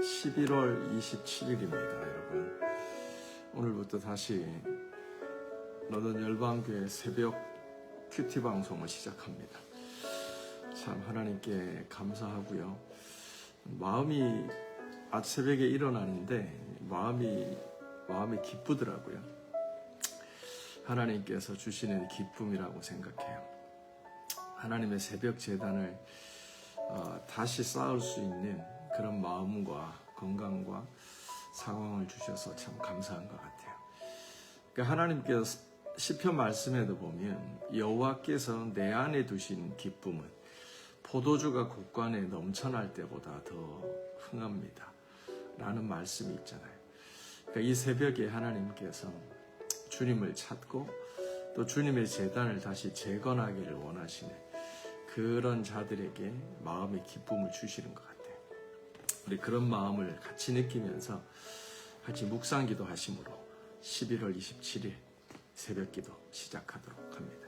11월 27일입니다, 여러분. 오늘부터 다시 런던 열방교회 새벽 큐티 방송을 시작합니다. 참 하나님께 감사하고요. 마음이 아주 새벽에 일어나는데 마음이 기쁘더라고요. 하나님께서 주시는 기쁨이라고 생각해요. 하나님의 새벽 제단을 다시 쌓을 수 있는 그런 마음과 건강과 상황을 주셔서 참 감사한 것 같아요. 그러니까 하나님께서 시편 말씀에도 보면 여호와께서 내 안에 두신 기쁨은 포도주가 곳간에 넘쳐날 때보다 더 흥합니다 라는 말씀이 있잖아요. 그러니까 이 새벽에 하나님께서 주님을 찾고 또 주님의 제단을 다시 재건하기를 원하시는 그런 자들에게 마음의 기쁨을 주시는 것 같아요. 우리 그런 마음을 같이 느끼면서 같이 묵상기도 하심으로 11월 27일 새벽기도 시작하도록 합니다.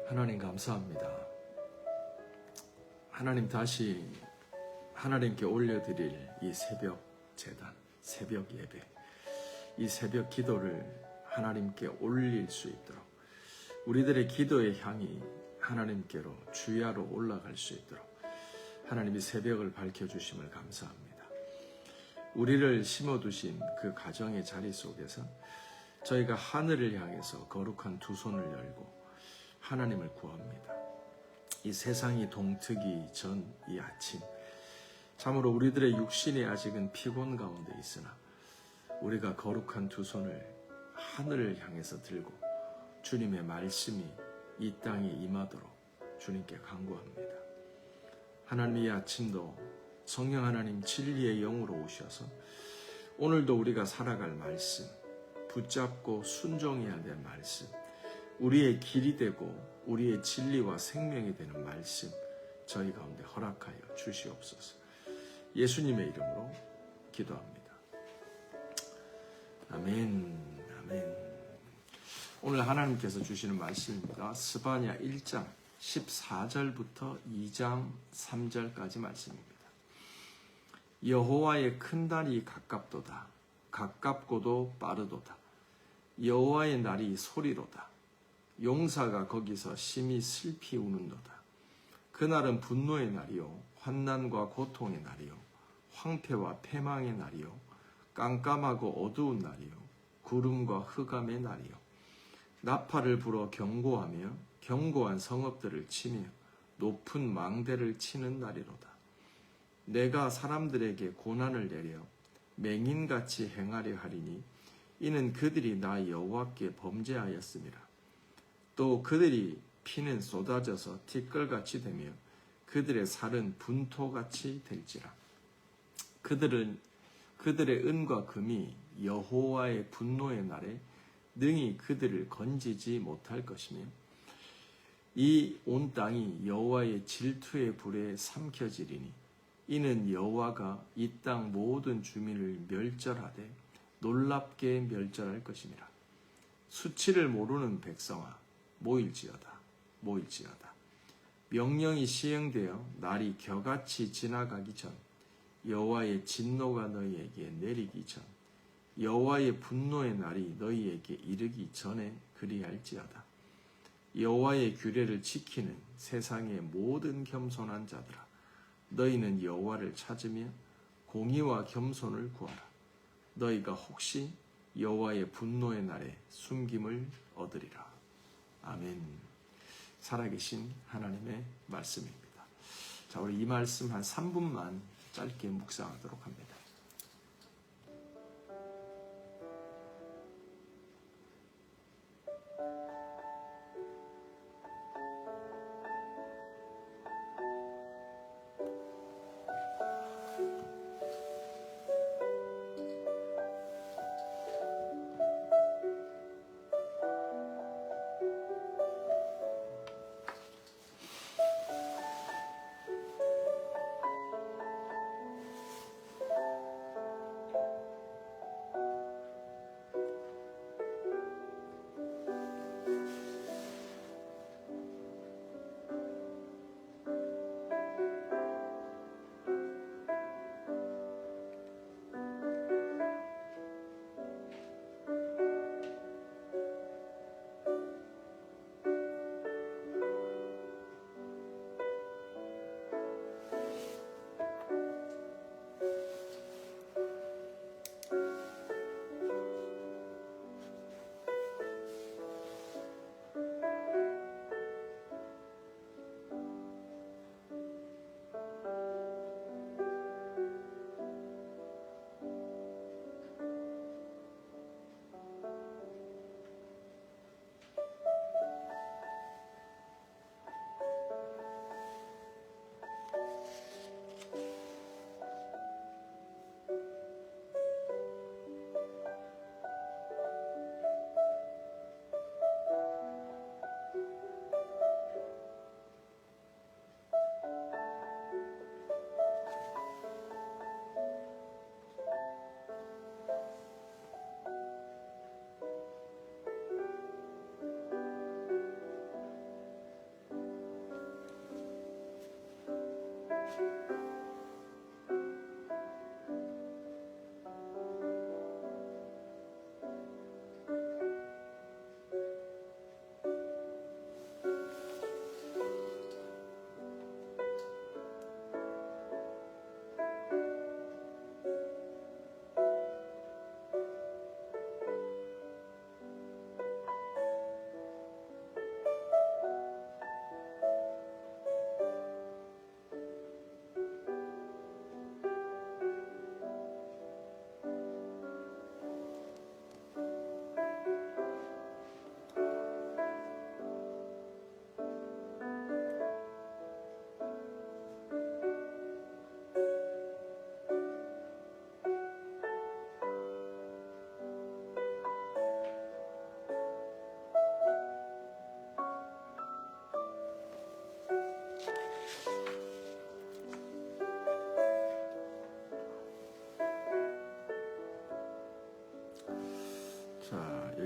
하나님 감사합니다. 하나님 다시 하나님께 올려드릴 이 새벽 제단, 새벽 예배, 이 새벽 기도를 하나님께 올릴 수 있도록 우리들의 기도의 향이 하나님께로 주야로 올라갈 수 있도록 하나님이 새벽을 밝혀주심을 감사합니다. 우리를 심어두신 그 가정의 자리 속에서 저희가 하늘을 향해서 거룩한 두 손을 열고 하나님을 구합니다. 이 세상이 동트기 전 이 아침 참으로 우리들의 육신이 아직은 피곤 가운데 있으나 우리가 거룩한 두 손을 하늘을 향해서 들고 주님의 말씀이 이 땅에 임하도록 주님께 간구합니다. 하나님 이 아침도 성령 하나님 진리의 영으로 오셔서 오늘도 우리가 살아갈 말씀, 붙잡고 순종해야 될 말씀, 우리의 길이 되고 우리의 진리와 생명이 되는 말씀 저희 가운데 허락하여 주시옵소서. 예수님의 이름으로 기도합니다. 아멘, 아멘. 오늘 하나님께서 주시는 말씀입니다. 스바냐 1장 14절부터 2장 3절까지 말씀입니다. 여호와의 큰 날이 가깝도다. 가깝고도 빠르도다. 여호와의 날이 소리로다. 용사가 거기서 심히 슬피 우는도다. 그날은 분노의 날이요 환난과 고통의 날이요 황폐와 패망의 날이요 깜깜하고 어두운 날이요 구름과 흑암의 날이요 나팔을 불어 경고하며 견고한 성읍들을 치며 높은 망대를 치는 날이로다. 내가 사람들에게 고난을 내려 맹인같이 행하려 하리니 이는 그들이 나 여호와께 범죄하였음이라. 또 그들이 피는 쏟아져서 티끌같이 되며 그들의 살은 분토같이 될지라. 그들의 은과 금이 여호와의 분노의 날에 능히 그들을 건지지 못할 것이며 이 온 땅이 여호와의 질투의 불에 삼켜지리니 이는 여호와가 이 땅 모든 주민을 멸절하되 놀랍게 멸절할 것임이라. 수치를 모르는 백성아 모일지어다. 명령이 시행되어 날이 겨같이 지나가기 전 여호와의 진노가 너희에게 내리기 전 여호와의 분노의 날이 너희에게 이르기 전에 그리할지어다. 여호와의 규례를 지키는 세상의 모든 겸손한 자들아 너희는 여호와를 찾으며 공의와 겸손을 구하라. 너희가 혹시 여호와의 분노의 날에 숨김을 얻으리라. 아멘. 살아계신 하나님의 말씀입니다. 자, 우리 이 말씀 한 3분만 짧게 묵상하도록 합니다.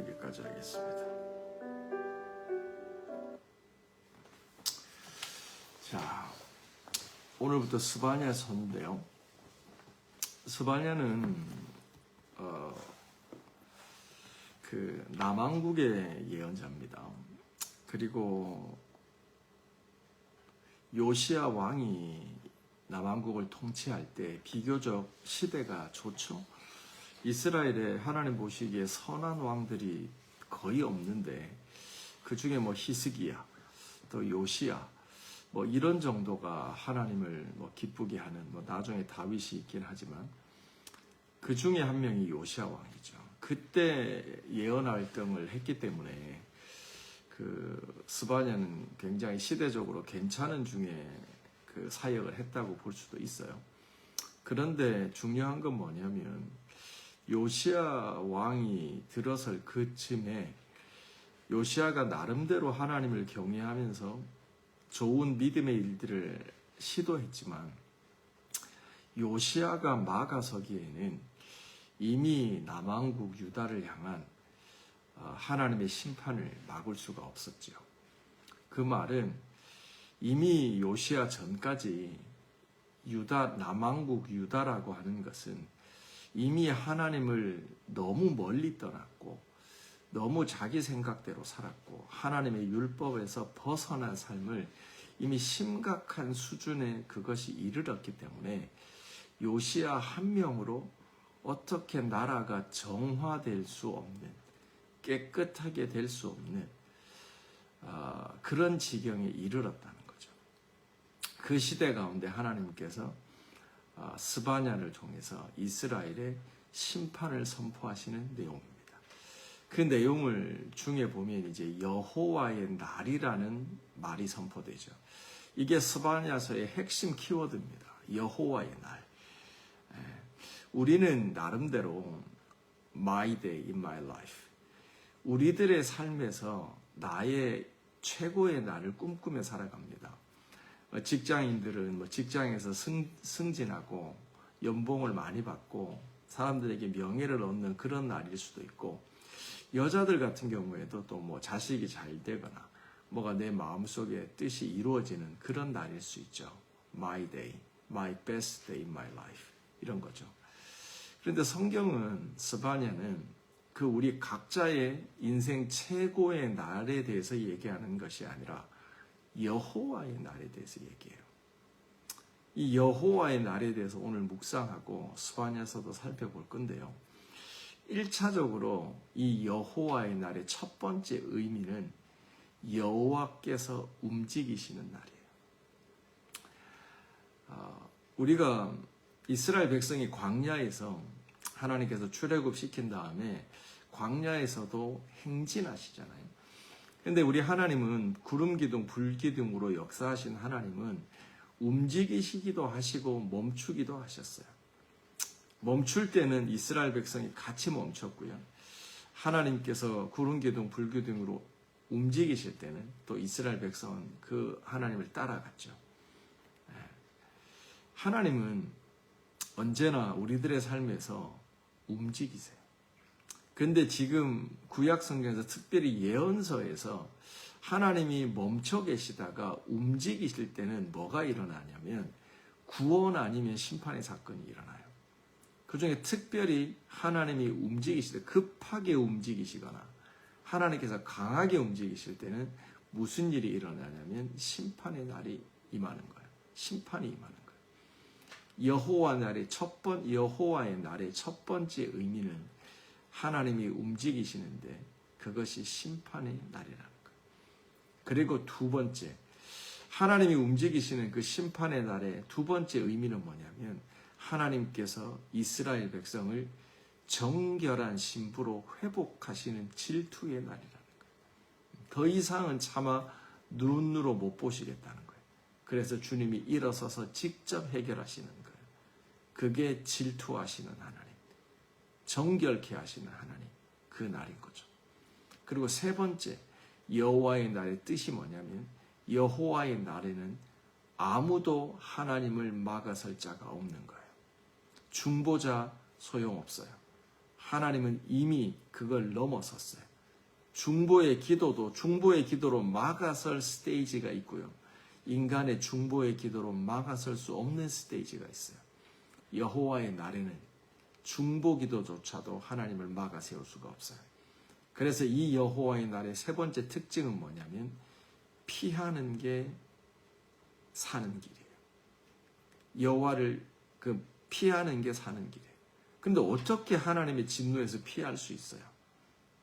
여기까지 하겠습니다. 자, 오늘부터 스바냐 서인데요. 스바냐는 그 남왕국의 예언자입니다. 그리고 요시야 왕이 남왕국을 통치할 때 비교적 시대가 좋죠. 이스라엘에 하나님 보시기에 선한 왕들이 거의 없는데 그 중에 뭐 히스기야, 또 요시야, 뭐 이런 정도가 하나님을 뭐 기쁘게 하는, 뭐 나중에 다윗이 있긴 하지만 그 중에 한 명이 요시야 왕이죠. 그때 예언 활동을 했기 때문에 그 스바냐는 굉장히 시대적으로 괜찮은 중에 그 사역을 했다고 볼 수도 있어요. 그런데 중요한 건 뭐냐면 요시야 왕이 들어설 그쯤에 요시야가 나름대로 하나님을 경외하면서 좋은 믿음의 일들을 시도했지만 요시야가 막아서기에는 이미 남왕국 유다를 향한 하나님의 심판을 막을 수가 없었죠. 그 말은 이미 요시야 전까지 남왕국 유다라고 하는 것은 이미 하나님을 너무 멀리 떠났고 너무 자기 생각대로 살았고 하나님의 율법에서 벗어난 삶을 이미 심각한 수준에 그것이 이르렀기 때문에 요시야 한 명으로 어떻게 나라가 정화될 수 없는, 깨끗하게 될 수 없는 그런 지경에 이르렀다는 거죠. 그 시대 가운데 하나님께서 스바냐를 통해서 이스라엘의 심판을 선포하시는 내용입니다. 그 내용을 중에 보면 이제 여호와의 날이라는 말이 선포되죠. 이게 스바냐서의 핵심 키워드입니다. 여호와의 날. 우리는 나름대로 my day in my life, 우리들의 삶에서 나의 최고의 날을 꿈꾸며 살아갑니다. 직장인들은 뭐 직장에서 승진하고 연봉을 많이 받고 사람들에게 명예를 얻는 그런 날일 수도 있고, 여자들 같은 경우에도 또 뭐 자식이 잘 되거나 뭐가 내 마음속에 뜻이 이루어지는 그런 날일 수 있죠. My day, my best day in my life, 이런 거죠. 그런데 성경은 스바냐는 그 우리 각자의 인생 최고의 날에 대해서 얘기하는 것이 아니라 여호와의 날에 대해서 얘기해요. 이 여호와의 날에 대해서 오늘 묵상하고 스바냐서도 살펴볼 건데요. 1차적으로 이 여호와의 날의 첫 번째 의미는 여호와께서 움직이시는 날이에요. 우리가 이스라엘 백성이 광야에서 하나님께서 출애굽시킨 다음에 광야에서도 행진하시잖아요. 근데 우리 하나님은 구름 기둥, 불 기둥으로 역사하신 하나님은 움직이시기도 하시고 멈추기도 하셨어요. 멈출 때는 이스라엘 백성이 같이 멈췄고요. 하나님께서 구름 기둥, 불 기둥으로 움직이실 때는 또 이스라엘 백성은 그 하나님을 따라갔죠. 하나님은 언제나 우리들의 삶에서 움직이세요. 그런데 지금 구약 성경에서 특별히 예언서에서 하나님이 멈춰 계시다가 움직이실 때는 뭐가 일어나냐면 구원 아니면 심판의 사건이 일어나요. 그 중에 특별히 하나님이 움직이실 때, 급하게 움직이시거나 하나님께서 강하게 움직이실 때는 무슨 일이 일어나냐면 심판의 날이 임하는 거예요. 심판이 임하는 거예요. 여호와의 날의 첫 번째 의미는 하나님이 움직이시는데 그것이 심판의 날이라는 거예요. 그리고 두 번째, 하나님이 움직이시는 그 심판의 날의 두 번째 의미는 뭐냐면 하나님께서 이스라엘 백성을 정결한 신부로 회복하시는 질투의 날이라는 거예요. 더 이상은 차마 눈으로 못 보시겠다는 거예요. 그래서 주님이 일어서서 직접 해결하시는 거예요. 그게 질투하시는 하나님, 정결케 하시는 하나님, 그 날인 거죠. 그리고 세 번째, 여호와의 날의 뜻이 뭐냐면 여호와의 날에는 아무도 하나님을 막아설 자가 없는 거예요. 중보자 소용없어요. 하나님은 이미 그걸 넘어섰어요. 중보의 기도도 중보의 기도로 막아설 스테이지가 있고요. 인간의 중보의 기도로 막아설 수 없는 스테이지가 있어요. 여호와의 날에는 중보 기도조차도 하나님을 막아 세울 수가 없어요. 그래서 이 여호와의 날의 세 번째 특징은 뭐냐면 피하는 게 사는 길이에요. 여호와를 피하는 게 사는 길이에요. 근데 어떻게 하나님의 진노에서 피할 수 있어요?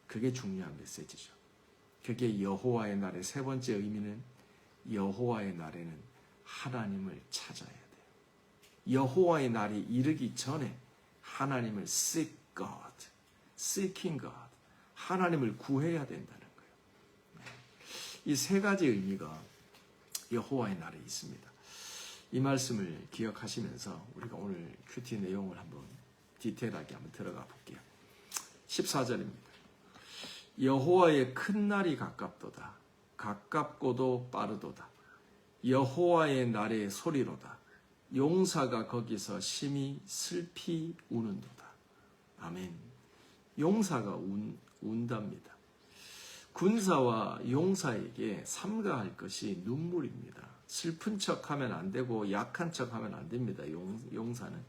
그게 중요한 메시지죠. 그게 여호와의 날의 세 번째 의미는 여호와의 날에는 하나님을 찾아야 돼요. 여호와의 날이 이르기 전에 하나님을 seek God, seeking God, 하나님을 구해야 된다는 거예요. 이 세 가지 의미가 여호와의 날에 있습니다. 이 말씀을 기억하시면서 우리가 오늘 큐티 내용을 한번 디테일하게 한번 들어가 볼게요. 14절입니다. 여호와의 큰 날이 가깝도다. 가깝고도 빠르도다. 여호와의 날의 소리로다. 용사가 거기서 심히 슬피 우는도다. 아멘. 용사가 운답니다. 군사와 용사에게 삼가할 것이 눈물입니다. 슬픈 척하면 안 되고 약한 척하면 안 됩니다. 용사는.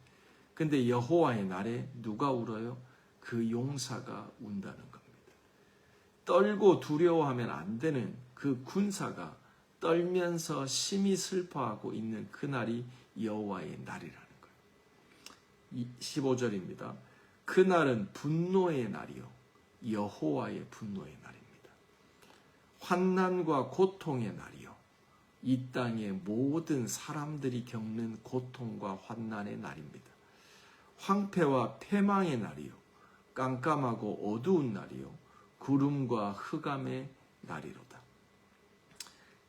근데 여호와의 날에 누가 울어요? 그 용사가 운다는 겁니다. 떨고 두려워하면 안 되는 그 군사가 떨면서 심히 슬퍼하고 있는 그날이 여호와의 날이라는 거예요. 15절입니다. 그날은 분노의 날이요 여호와의 분노의 날입니다. 환난과 고통의 날이요 이 땅의 모든 사람들이 겪는 고통과 환난의 날입니다. 황폐와 패망의 날이요 깜깜하고 어두운 날이요 구름과 흑암의 날이로다.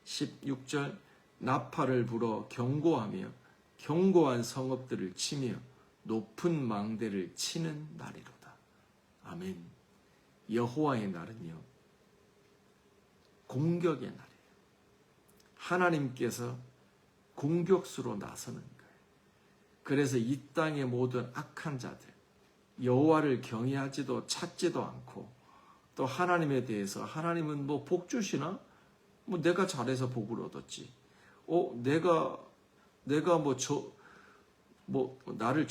16절 나팔을 불어 경고하며 견고한 성읍들을 치며 높은 망대를 치는 날이로다. 아멘. 여호와의 날은요 공격의 날이에요. 하나님께서 공격수로 나서는 거예요. 그래서 이 땅의 모든 악한 자들 여호와를 경외하지도 찾지도 않고 또 하나님에 대해서 하나님은 뭐 복 주시나? 뭐 내가 잘해서 복을 얻었지. 내가 나를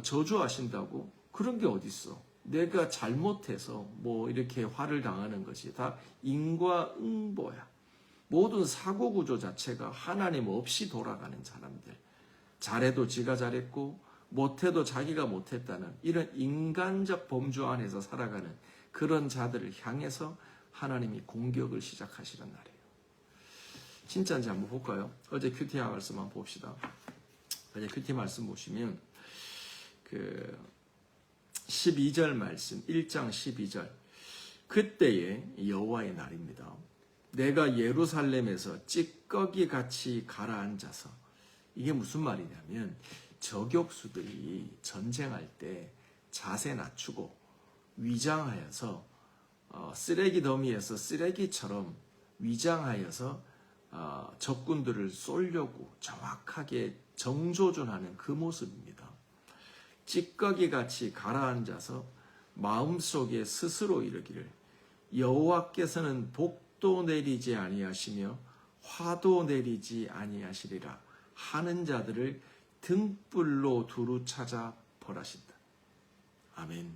저주하신다고? 그런 게 어딨어? 내가 잘못해서 뭐 이렇게 화를 당하는 것이 다 인과응보야. 모든 사고 구조 자체가 하나님 없이 돌아가는 사람들. 잘해도 지가 잘했고 못해도 자기가 못했다는 이런 인간적 범주 안에서 살아가는 그런 자들을 향해서 하나님이 공격을 시작하시는 날이에요. 진짜인지 한번 볼까요? 어제 큐티 말씀 한번 봅시다. 어제 큐티 말씀 보시면 12절 말씀 1장 12절 그때에 여호와의 날입니다. 내가 예루살렘에서 찌꺼기 같이 가라앉아서 이게 무슨 말이냐면 저격수들이 전쟁할 때 자세 낮추고 위장하여서 쓰레기 더미에서 쓰레기처럼 위장하여서 적군들을 쏘려고 정확하게 정조준하는 그 모습입니다. 찌꺼기같이 가라앉아서 마음속에 스스로 이르기를 여호와께서는 복도 내리지 아니하시며 화도 내리지 아니하시리라 하는 자들을 등불로 두루 찾아 벌하신다. 아멘.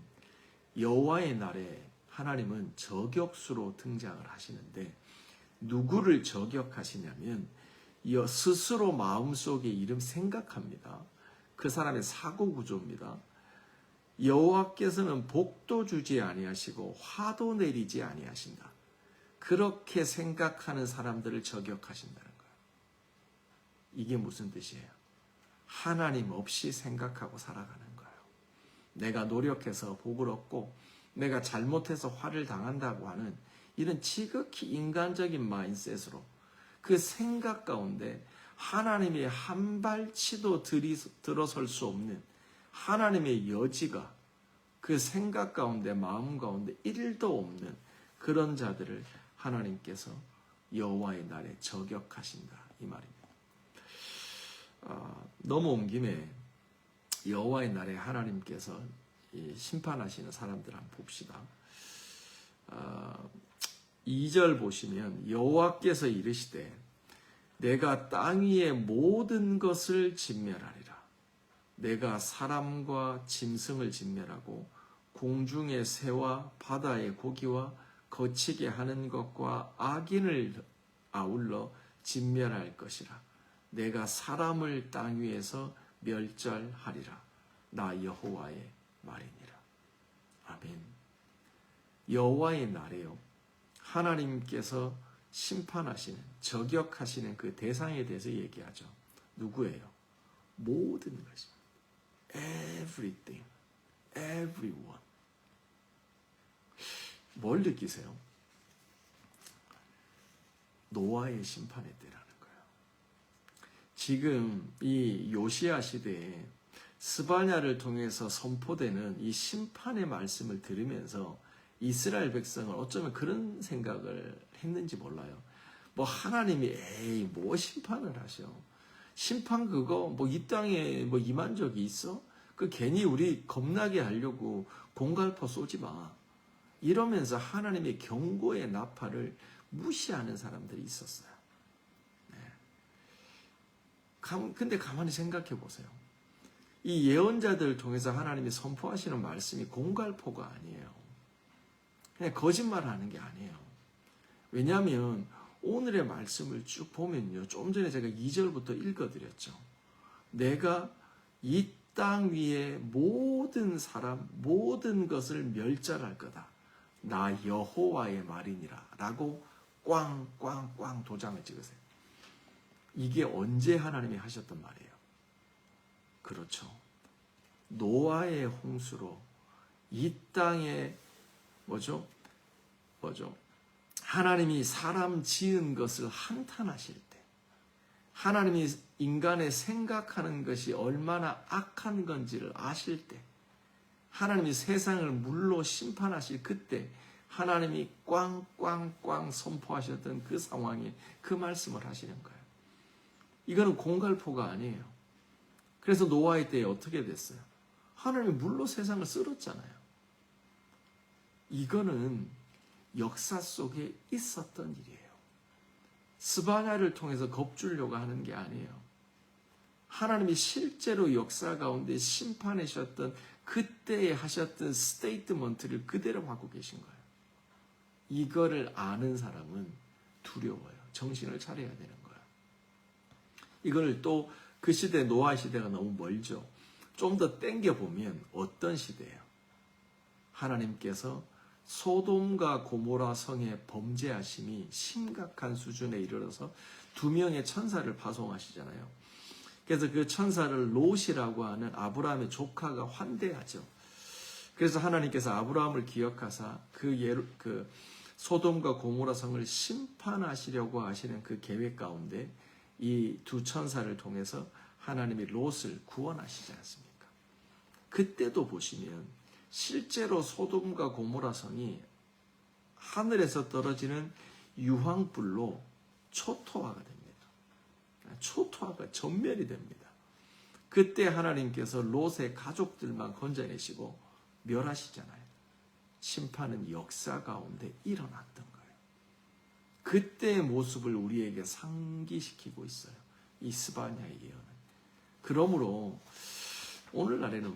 여호와의 날에 하나님은 저격수로 등장을 하시는데 누구를 저격하시냐면 스스로 마음속에 이름 생각합니다. 그 사람의 사고 구조입니다. 여호와께서는 복도 주지 아니하시고 화도 내리지 아니하신다. 그렇게 생각하는 사람들을 저격하신다는 거예요. 이게 무슨 뜻이에요? 하나님 없이 생각하고 살아가는 거예요. 내가 노력해서 복을 얻고 내가 잘못해서 화를 당한다고 하는 이런 지극히 인간적인 마인셋으로 그 생각 가운데 하나님의 한 발치도 들어설 수 없는 하나님의 여지가 그 생각 가운데 마음 가운데 1도 없는 그런 자들을 하나님께서 여호와의 날에 저격하신다 이 말입니다. 넘어온 김에 여호와의 날에 하나님께서 심판하시는 사람들 한번 봅시다. 2절 보시면 여호와께서 이르시되 내가 땅 위의 모든 것을 진멸하리라. 내가 사람과 짐승을 진멸하고 공중의 새와 바다의 고기와 거치게 하는 것과 악인을 아울러 진멸할 것이라. 내가 사람을 땅 위에서 멸절하리라. 나 여호와의 말이니라. 아멘. 여호와의 날에요. 하나님께서 심판하시는, 저격하시는 그 대상에 대해서 얘기하죠. 누구예요? 모든 것입니다. Everything, everyone. 뭘 느끼세요? 노아의 심판의 때라는 거예요. 지금 이 요시야 시대에 스바냐를 통해서 선포되는 이 심판의 말씀을 들으면서 이스라엘 백성은 어쩌면 그런 생각을 했는지 몰라요. 뭐 하나님이 에이 뭐 심판을 하셔. 심판 그거 뭐 이 땅에 뭐 임한 적이 있어? 그 괜히 우리 겁나게 하려고 공갈포 쏘지 마. 이러면서 하나님의 경고의 나팔을 무시하는 사람들이 있었어요. 네. 근데 가만히 생각해 보세요. 이 예언자들을 통해서 하나님이 선포하시는 말씀이 공갈포가 아니에요. 그냥 거짓말하는 게 아니에요. 왜냐하면 오늘의 말씀을 쭉 보면요. 좀 전에 제가 2절부터 읽어드렸죠. 내가 이 땅 위에 모든 사람, 모든 것을 멸절할 거다. 나 여호와의 말이니라. 라고 꽝꽝꽝 도장을 찍으세요. 이게 언제 하나님이 하셨던 말이에요? 그렇죠. 노아의 홍수로 이 땅에 뭐죠? 하나님이 사람 지은 것을 한탄하실 때, 하나님이 인간의 생각하는 것이 얼마나 악한 건지를 아실 때, 하나님이 세상을 물로 심판하실 그때 하나님이 꽝꽝꽝 선포하셨던 그 상황에 그 말씀을 하시는 거예요. 이거는 공갈포가 아니에요. 그래서 노아의 때에 어떻게 됐어요? 하나님이 물로 세상을 쓸었잖아요. 이거는 역사 속에 있었던 일이에요. 스바냐를 통해서 겁주려고 하는 게 아니에요. 하나님이 실제로 역사 가운데 심판하셨던 그때에 하셨던 스테이트먼트를 그대로 하고 계신 거예요. 이거를 아는 사람은 두려워요. 정신을 차려야 되는 거예요. 이걸 또 그 시대, 노아 시대가 너무 멀죠. 좀 더 땡겨보면 어떤 시대예요? 하나님께서 소돔과 고모라 성의 범죄하심이 심각한 수준에 이르러서 2명의 천사를 파송하시잖아요. 그래서 그 천사를 롯이라고 하는 아브라함의 조카가 환대하죠. 그래서 하나님께서 아브라함을 기억하사 그 소돔과 고모라 성을 심판하시려고 하시는 그 계획 가운데 이 두 천사를 통해서 하나님이 롯을 구원하시지 않습니까? 그때도 보시면 실제로 소돔과 고모라 성이 하늘에서 떨어지는 유황불로 초토화가 됩니다. 초토화가 전멸이 됩니다. 그때 하나님께서 롯의 가족들만 건져내시고 멸하시잖아요. 심판은 역사 가운데 일어났던 거예요. 그때의 모습을 우리에게 상기시키고 있어요. 이 스바냐의 예언은. 그러므로 오늘날에는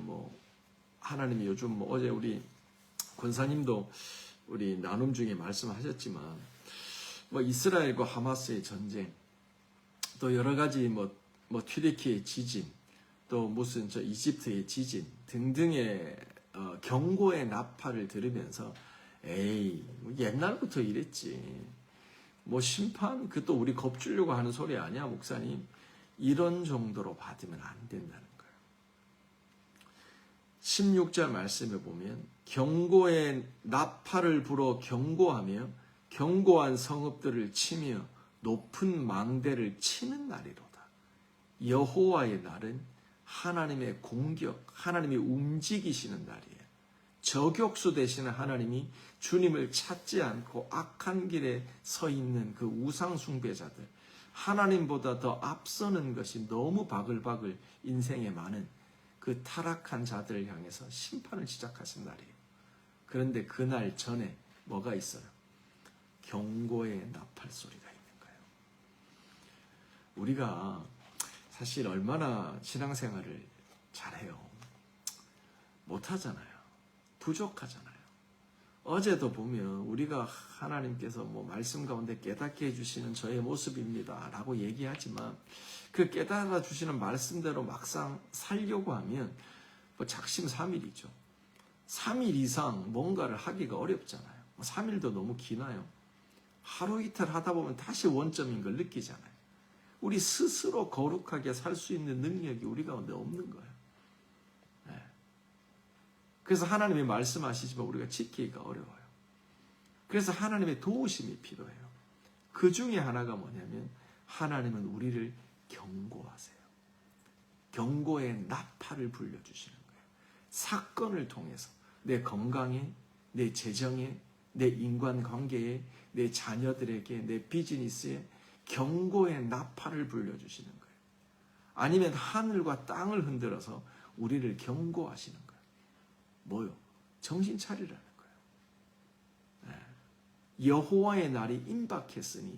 하나님이 요즘 어제 우리 권사님도 우리 나눔 중에 말씀하셨지만 이스라엘과 하마스의 전쟁, 또 여러 가지 튀르키의 지진, 또 무슨 이집트의 지진 등등의 경고의 나팔을 들으면서 에이 옛날부터 이랬지. 심판 그것도 우리 겁주려고 하는 소리 아니야 목사님. 이런 정도로 받으면 안 된다는 거예요. 16절 말씀에 보면 경고의 나팔을 불어 경고하며 경고한 성읍들을 치며 높은 망대를 치는 날이로다. 여호와의 날은 하나님의 공격, 하나님이 움직이시는 날이에요. 저격수 되시는 하나님이 주님을 찾지 않고 악한 길에 서 있는 그 우상 숭배자들, 하나님보다 더 앞서는 것이 너무 바글바글 인생에 많은 그 타락한 자들을 향해서 심판을 시작하신 날이에요. 그런데 그날 전에 뭐가 있어요? 경고의 나팔 소리가 있는 거예요. 우리가 사실 얼마나 신앙생활을 잘해요. 못하잖아요. 부족하잖아요. 어제도 보면 우리가 하나님께서 말씀 가운데 깨닫게 해주시는 저의 모습입니다 라고 얘기하지만 그 깨달아 주시는 말씀대로 막상 살려고 하면 작심삼일이죠. 3일 이상 뭔가를 하기가 어렵잖아요. 3일도 너무 기나요. 하루 이틀 하다 보면 다시 원점인 걸 느끼잖아요. 우리 스스로 거룩하게 살 수 있는 능력이 우리 가운데 없는 거예요. 네. 그래서 하나님이 말씀하시지만 우리가 지키기가 어려워요. 그래서 하나님의 도우심이 필요해요. 그 중에 하나가 뭐냐면 하나님은 우리를 경고하세요. 경고의 나팔을 불려주시는 거예요. 사건을 통해서 내 건강에, 내 재정에, 내 인간관계에, 내 자녀들에게, 내 비즈니스에 경고의 나팔을 불려주시는 거예요. 아니면 하늘과 땅을 흔들어서 우리를 경고하시는 거예요. 뭐요? 정신 차리라는 거예요. 여호와의 날이 임박했으니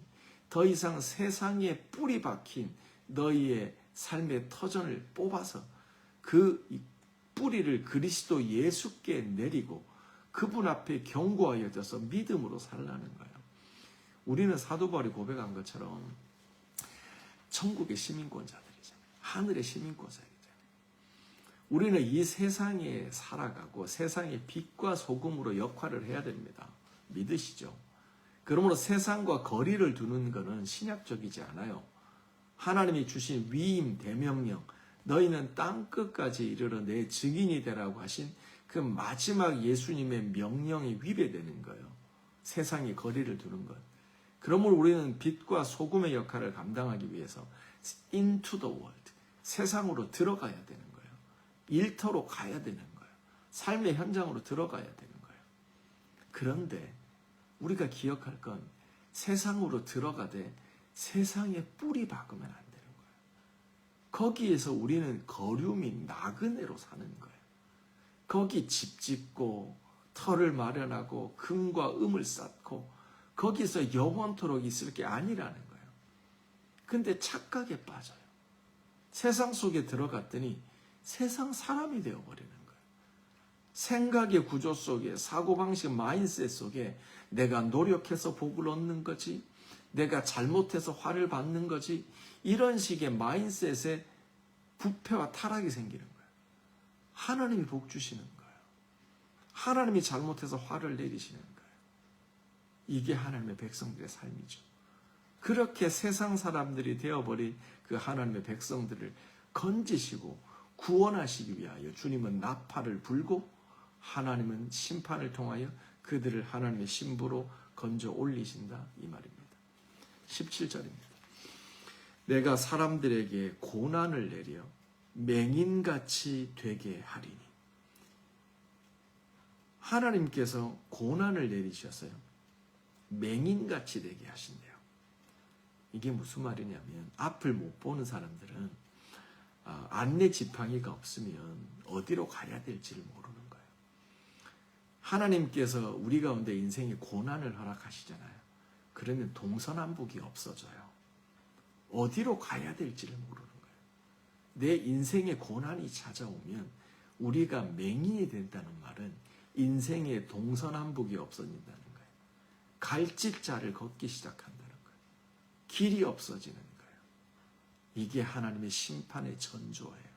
더 이상 세상에 뿌리 박힌 너희의 삶의 터전을 뽑아서 그 뿌리를 그리스도 예수께 내리고 그분 앞에 경고하여져서 믿음으로 살라는 거예요. 우리는 사도 바울이 고백한 것처럼 천국의 시민권자들이잖아요. 하늘의 시민권자들이잖아요. 우리는 이 세상에 살아가고 세상의 빛과 소금으로 역할을 해야 됩니다. 믿으시죠? 그러므로 세상과 거리를 두는 것은 신약적이지 않아요. 하나님이 주신 위임, 대명령, 너희는 땅끝까지 이르러 내 증인이 되라고 하신 그 마지막 예수님의 명령이 위배되는 거예요. 세상에 거리를 두는 것. 그러므로 우리는 빛과 소금의 역할을 감당하기 위해서 into the world, 세상으로 들어가야 되는 거예요. 일터로 가야 되는 거예요. 삶의 현장으로 들어가야 되는 거예요. 그런데 우리가 기억할 건 세상으로 들어가되 세상에 뿌리 박으면 안 되는 거예요. 거기에서 우리는 거류민 나그네로 사는 거예요. 거기 집 짓고 터를 마련하고 금과 음을 쌓고 거기서 영원토록 있을 게 아니라는 거예요. 근데 착각에 빠져요. 세상 속에 들어갔더니 세상 사람이 되어버리는 거예요. 생각의 구조 속에, 사고방식 마인셋 속에 내가 노력해서 복을 얻는 거지, 내가 잘못해서 화를 받는 거지, 이런 식의 마인셋에 부패와 타락이 생기는 거예요. 하나님이 복 주시는 거예요. 하나님이 잘못해서 화를 내리시는 거예요. 이게 하나님의 백성들의 삶이죠. 그렇게 세상 사람들이 되어버린 그 하나님의 백성들을 건지시고 구원하시기 위하여 주님은 나팔을 불고 하나님은 심판을 통하여 그들을 하나님의 신부로 건져 올리신다 이 말입니다. 17절입니다. 내가 사람들에게 고난을 내려 맹인같이 되게 하리니. 하나님께서 고난을 내리셨어요. 맹인같이 되게 하신대요. 이게 무슨 말이냐면 앞을 못 보는 사람들은 안내 지팡이가 없으면 어디로 가야 될지를 모르는 거예요. 하나님께서 우리 가운데 인생에 고난을 허락하시잖아요. 그러면 동서남북이 없어져요. 어디로 가야 될지를 모르는 거예요. 내 인생에 고난이 찾아오면 우리가 맹인이 된다는 말은 인생에 동서남북이 없어진다는 거예요. 갈짓자를 걷기 시작한다는 거예요. 길이 없어지는 거예요. 이게 하나님의 심판의 전조예요.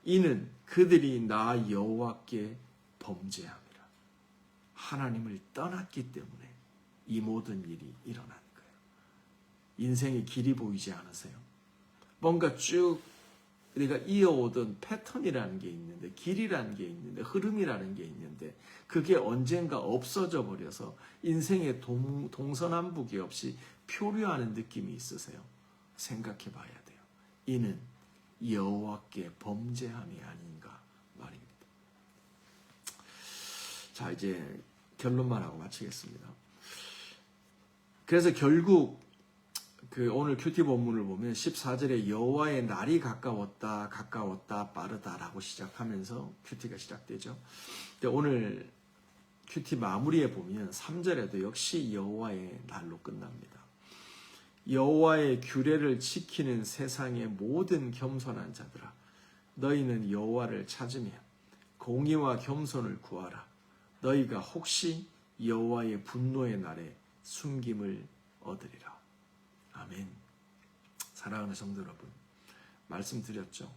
이는 그들이 나 여호와께 범죄함이라. 하나님을 떠났기 때문에 이 모든 일이 일어난 거예요. 인생의 길이 보이지 않으세요? 뭔가 쭉 우리가 이어오던 패턴이라는 게 있는데, 길이라는 게 있는데, 흐름이라는 게 있는데 그게 언젠가 없어져 버려서 인생의 동서남북이 없이 표류하는 느낌이 있으세요? 생각해 봐야 돼요. 이는 여호와께 범죄함이 아닌가 말입니다. 자, 이제 결론만 하고 마치겠습니다. 그래서 결국 오늘 큐티 본문을 보면 14절에 여호와의 날이 가까웠다 빠르다라고 시작하면서 큐티가 시작되죠. 오늘 큐티 마무리에 보면 3절에도 역시 여호와의 날로 끝납니다. 여호와의 규례를 지키는 세상의 모든 겸손한 자들아, 너희는 여호와를 찾으며 공의와 겸손을 구하라. 너희가 혹시 여호와의 분노의 날에 숨김을 얻으리라. 아멘. 사랑하는 성도 여러분, 말씀드렸죠.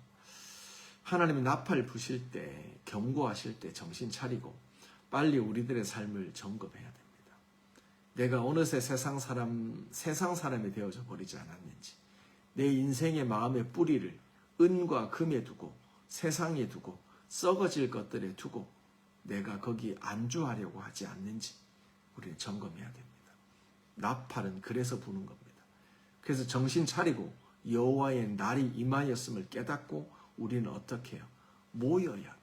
하나님이 나팔 부실 때, 경고하실 때 정신 차리고 빨리 우리들의 삶을 점검해야 됩니다. 내가 어느새 세상 사람이 되어져 버리지 않았는지, 내 인생의 마음의 뿌리를 은과 금에 두고 세상에 두고 썩어질 것들에 두고 내가 거기 안주하려고 하지 않는지 우리는 점검해야 됩니다. 나팔은 그래서 부는 겁니다. 그래서 정신 차리고 여호와의 날이 임하였음을 깨닫고 우리는 어떻게 해요? 모여야 돼요.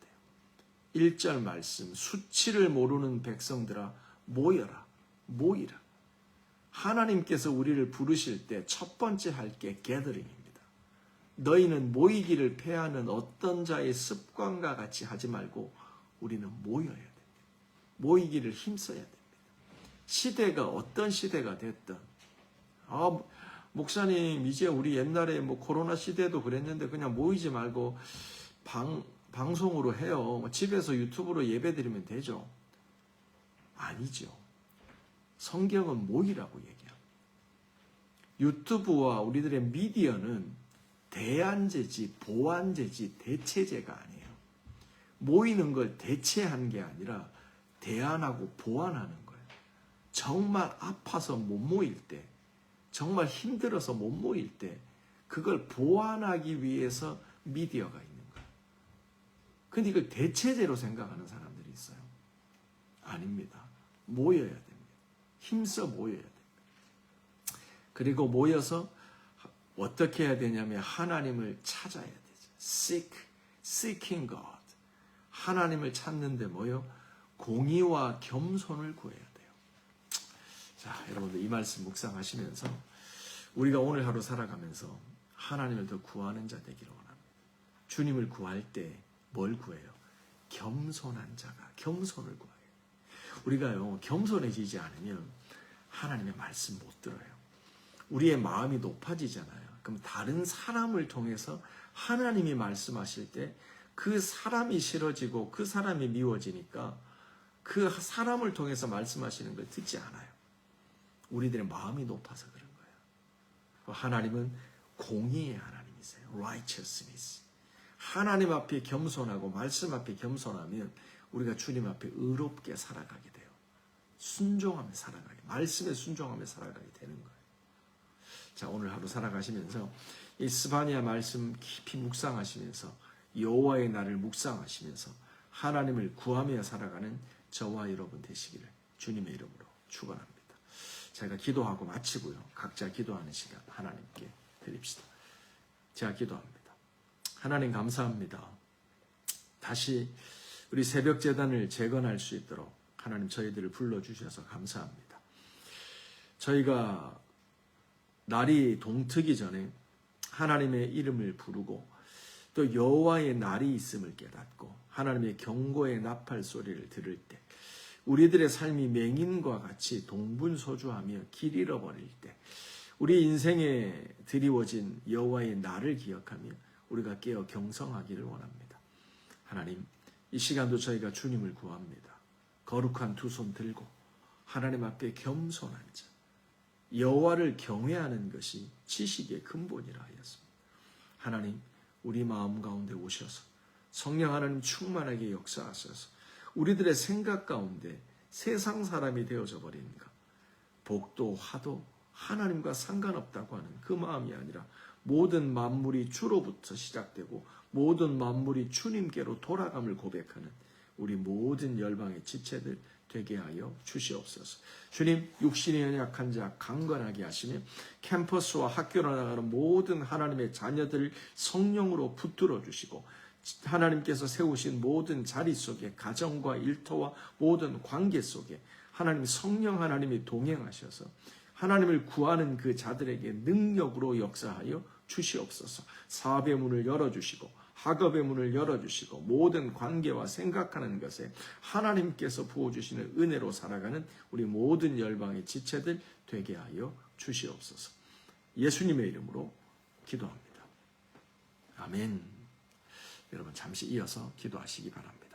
1절 말씀, 수치를 모르는 백성들아 모여라. 모이라. 하나님께서 우리를 부르실 때 첫 번째 할 게 게더링입니다. 너희는 모이기를 패하는 어떤 자의 습관과 같이 하지 말고 우리는 모여야 됩니다. 모이기를 힘써야 됩니다. 시대가 어떤 시대가 됐든, 목사님 이제 우리 옛날에 코로나 시대도 그랬는데 그냥 모이지 말고 방송으로 해요. 집에서 유튜브로 예배드리면 되죠. 아니죠. 성경은 모이라고 얘기합니다. 유튜브와 우리들의 미디어는 대안제지, 보완제지, 대체제가 아니에요. 모이는 걸 대체한 게 아니라 대안하고 보완하는 거예요. 정말 아파서 못 모일 때, 정말 힘들어서 못 모일 때 그걸 보완하기 위해서 미디어가 있는 거예요. 근데 이걸 대체제로 생각하는 사람들이 있어요. 아닙니다. 모여야 됩니다. 힘써 모여야 됩니다. 그리고 모여서 어떻게 해야 되냐면 하나님을 찾아야 되죠. Seeking God. 하나님을 찾는데 뭐요? 공의와 겸손을 구해야 돼요. 자, 여러분들 이 말씀 묵상하시면서 우리가 오늘 하루 살아가면서 하나님을 더 구하는 자 되기를 원합니다. 주님을 구할 때 뭘 구해요? 겸손한 자가 겸손을 구해요. 우리가요, 겸손해지지 않으면 하나님의 말씀 못 들어요. 우리의 마음이 높아지잖아요. 그럼 다른 사람을 통해서 하나님이 말씀하실 때 그 사람이 싫어지고 그 사람이 미워지니까 그 사람을 통해서 말씀하시는 걸 듣지 않아요. 우리들의 마음이 높아서 그런 거예요. 하나님은 공의의 하나님이세요. Righteousness. 하나님 앞에 겸손하고 말씀 앞에 겸손하면 우리가 주님 앞에 의롭게 살아가게 돼요. 순종하며 살아가게, 말씀에 순종하며 살아가게 되는 거예요. 자, 오늘 하루 살아가시면서 이 스바냐 말씀 깊이 묵상하시면서 여호와의 날을 묵상하시면서 하나님을 구하며 살아가는 저와 여러분 되시기를 주님의 이름으로 축원합니다. 제가 기도하고 마치고요. 각자 기도하는 시간 하나님께 드립시다. 제가 기도합니다. 하나님 감사합니다. 다시 우리 새벽 제단을 재건할 수 있도록 하나님 저희들을 불러주셔서 감사합니다. 저희가 날이 동트기 전에 하나님의 이름을 부르고 또 여호와의 날이 있음을 깨닫고 하나님의 경고의 나팔 소리를 들을 때 우리들의 삶이 맹인과 같이 동분서주하며 길 잃어버릴 때 우리 인생에 드리워진 여호와의 날을 기억하며 우리가 깨어 경성하기를 원합니다. 하나님, 이 시간도 저희가 주님을 구합니다. 거룩한 두 손 들고 하나님 앞에 겸손한 자, 여호와를 경외하는 것이 지식의 근본이라 하였습니다. 하나님, 우리 마음 가운데 오셔서 성령 하나님 충만하게 역사하셔서 우리들의 생각 가운데 세상 사람이 되어져 버리는가, 복도 화도 하나님과 상관없다고 하는 그 마음이 아니라 모든 만물이 주로부터 시작되고 모든 만물이 주님께로 돌아감을 고백하는 우리 모든 열방의 지체들 되게 하여 주시옵소서. 주님, 육신의 연약한 자 강건하게 하시며 캠퍼스와 학교로 나가는 모든 하나님의 자녀들 성령으로 붙들어 주시고 하나님께서 세우신 모든 자리 속에 가정과 일터와 모든 관계 속에 하나님 성령 하나님이 동행하셔서 하나님을 구하는 그 자들에게 능력으로 역사하여 주시옵소서. 사업의 문을 열어주시고 학업의 문을 열어주시고 모든 관계와 생각하는 것에 하나님께서 부어주시는 은혜로 살아가는 우리 모든 열방의 지체들 되게 하여 주시옵소서. 예수님의 이름으로 기도합니다. 아멘. 여러분 잠시 이어서 기도하시기 바랍니다.